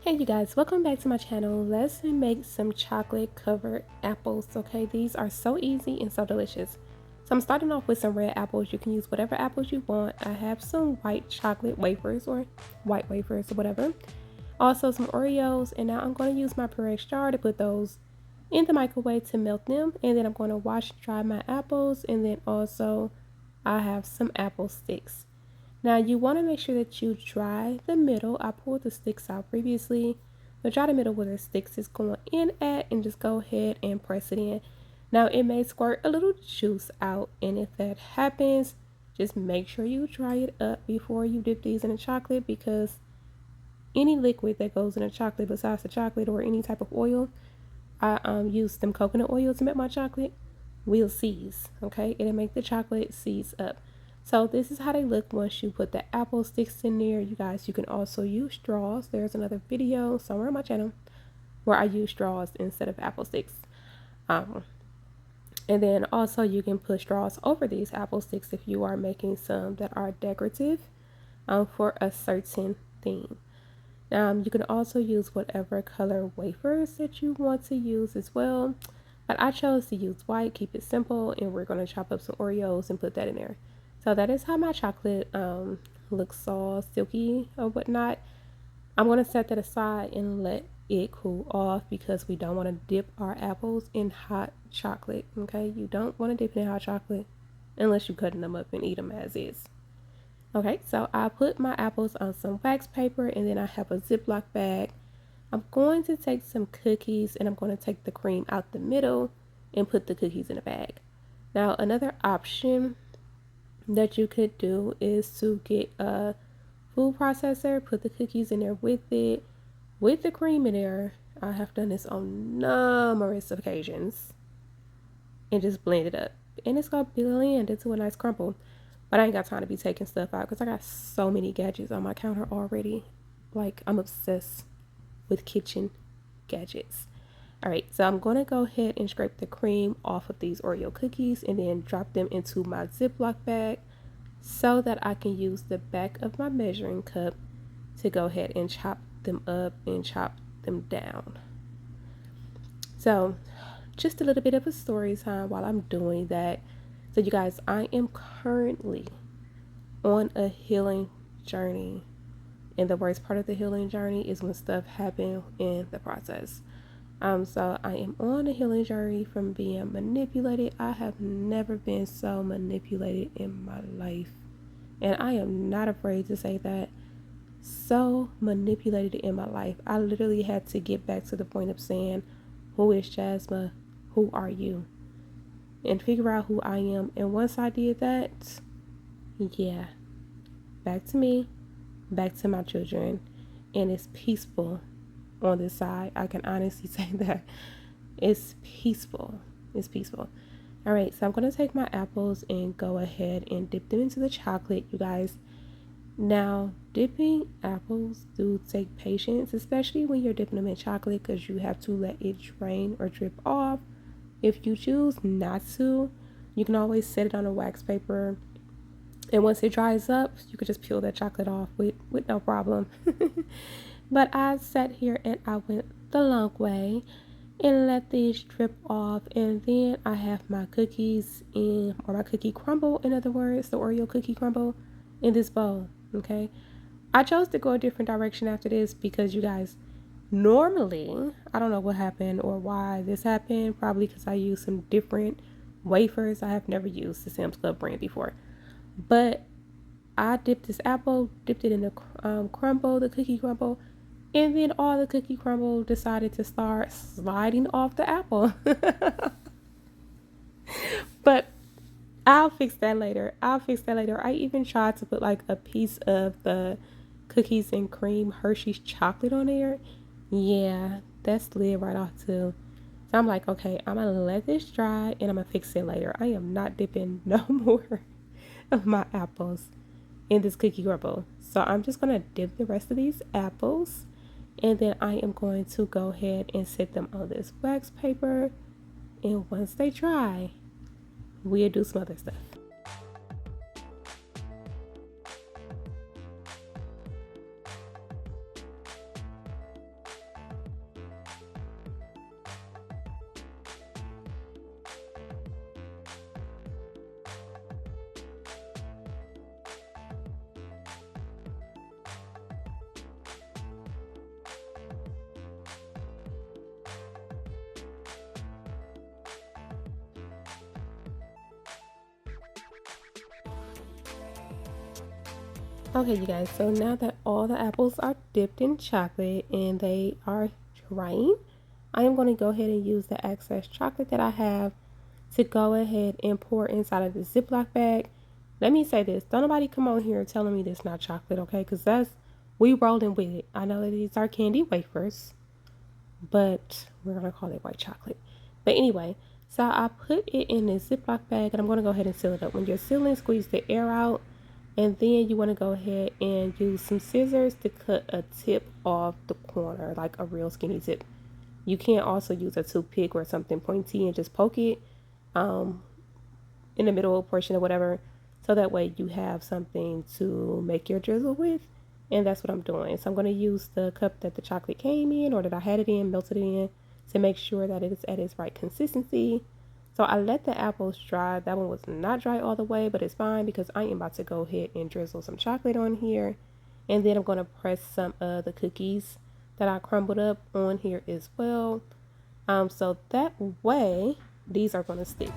Hey you guys, welcome back to my channel. Let's make some chocolate covered apples. Okay, these are so easy and so delicious. So I'm starting off with some red apples. You can use whatever apples you want. I have some white chocolate wafers or white wafers or whatever. Also some Oreos, and now I'm going to use my Pyrex jar to put those in the microwave to melt them, and then I'm going to wash and dry my apples, and then also I have some apple sticks. Now you want to make sure that you dry the middle. I pulled the sticks out previously, but dry the middle where the sticks is going in at, and just go ahead and press it in. Now it may squirt a little juice out, and if that happens, just make sure you dry it up before you dip these in the chocolate, because any liquid that goes in a chocolate besides the chocolate or any type of oil, I use some coconut oil to make my chocolate, will seize. Okay, it'll make the chocolate seize up. So this is how they look once you put the apple sticks in there. You guys, you can also use straws. There's another video somewhere on my channel where I use straws instead of apple sticks. And then also you can put straws over these apple sticks if you are making some that are decorative for a certain theme. You can also use whatever color wafers that you want to use as well. But I chose to use white, keep it simple, and we're going to chop up some Oreos and put that in there. So that is how my chocolate looks all silky or whatnot. I'm going to set that aside and let it cool off, because we don't want to dip our apples in hot chocolate. Okay, you don't want to dip it in hot chocolate unless you're cutting them up and eat them as is. Okay, so I put my apples on some wax paper, and then I have a Ziploc bag. I'm going to take some cookies, and I'm going to take the cream out the middle and put the cookies in a bag. Now another option that you could do is to get a food processor, put the cookies in there with it, with the cream in there. I have done this on numerous occasions, and just blend it up, and it's gonna blend into a nice crumble. But I ain't got time to be taking stuff out because I got so many gadgets on my counter already. Like, I'm obsessed with kitchen gadgets. Alright, so I'm going to go ahead and scrape the cream off of these Oreo cookies and then drop them into my Ziploc bag so that I can use the back of my measuring cup to go ahead and chop them up and chop them down. So, just a little bit of a story time while I'm doing that. So you guys, I am currently on a healing journey. And the worst part of the healing journey is when stuff happens in the process. So I am on a healing journey from being manipulated. I have never been so manipulated in my life. And I am not afraid to say that. So manipulated in my life. I literally had to get back to the point of saying, who is Jasmine? Who are you? And figure out who I am. And once I did that, yeah, back to me, back to my children, and it's peaceful on this side. I can honestly say that it's peaceful. It's peaceful. All right, so I'm going to take my apples and go ahead and dip them into the chocolate, you guys. Now, dipping apples do take patience, especially when you're dipping them in chocolate, because you have to let it drain or drip off. If you choose not to, you can always set it on a wax paper, and once it dries up, you can just peel that chocolate off with no problem. But I sat here and I went the long way and let these drip off, and then I have my cookies in, or my cookie crumble, in other words, the Oreo cookie crumble, in this bowl. Okay, I chose to go a different direction after this because, you guys, normally, I don't know what happened or why this happened. Probably because I used some different wafers. I have never used the Sam's Club brand before. But I dipped this apple, dipped it in the crumble, the cookie crumble, and then all the cookie crumble decided to start sliding off the apple. But I'll fix that later. I even tried to put like a piece of the cookies and cream Hershey's chocolate on there. Yeah, that slid right off too. So I'm like, okay, I'm gonna let this dry and I'm gonna fix it later. I am not dipping no more of my apples in this cookie crumble. So I'm just gonna dip the rest of these apples, and then I am going to go ahead and set them on this wax paper. And once they dry, we'll do some other stuff. Okay, you guys, so now that all the apples are dipped in chocolate and they are drying, I am going to go ahead and use the excess chocolate that I have to go ahead and pour inside of the Ziploc bag. Let me say this, don't nobody come on here telling me this not chocolate, okay? Because we rolling with it. I know that these are candy wafers, but we're going to call it white chocolate. But anyway, so I put it in a Ziploc bag and I'm going to go ahead and seal it up. When you're sealing, squeeze the air out. And then you want to go ahead and use some scissors to cut a tip off the corner, like a real skinny tip. You can also use a toothpick or something pointy and just poke it in the middle portion or whatever. So that way you have something to make your drizzle with. And that's what I'm doing. So I'm going to use the cup that the chocolate came in or that I had it in, melted it in, to make sure that it is at its right consistency. So I let the apples dry. That one was not dry all the way, but it's fine because I am about to go ahead and drizzle some chocolate on here. And then I'm going to press some of the cookies that I crumbled up on here as well. So that way these are going to stick.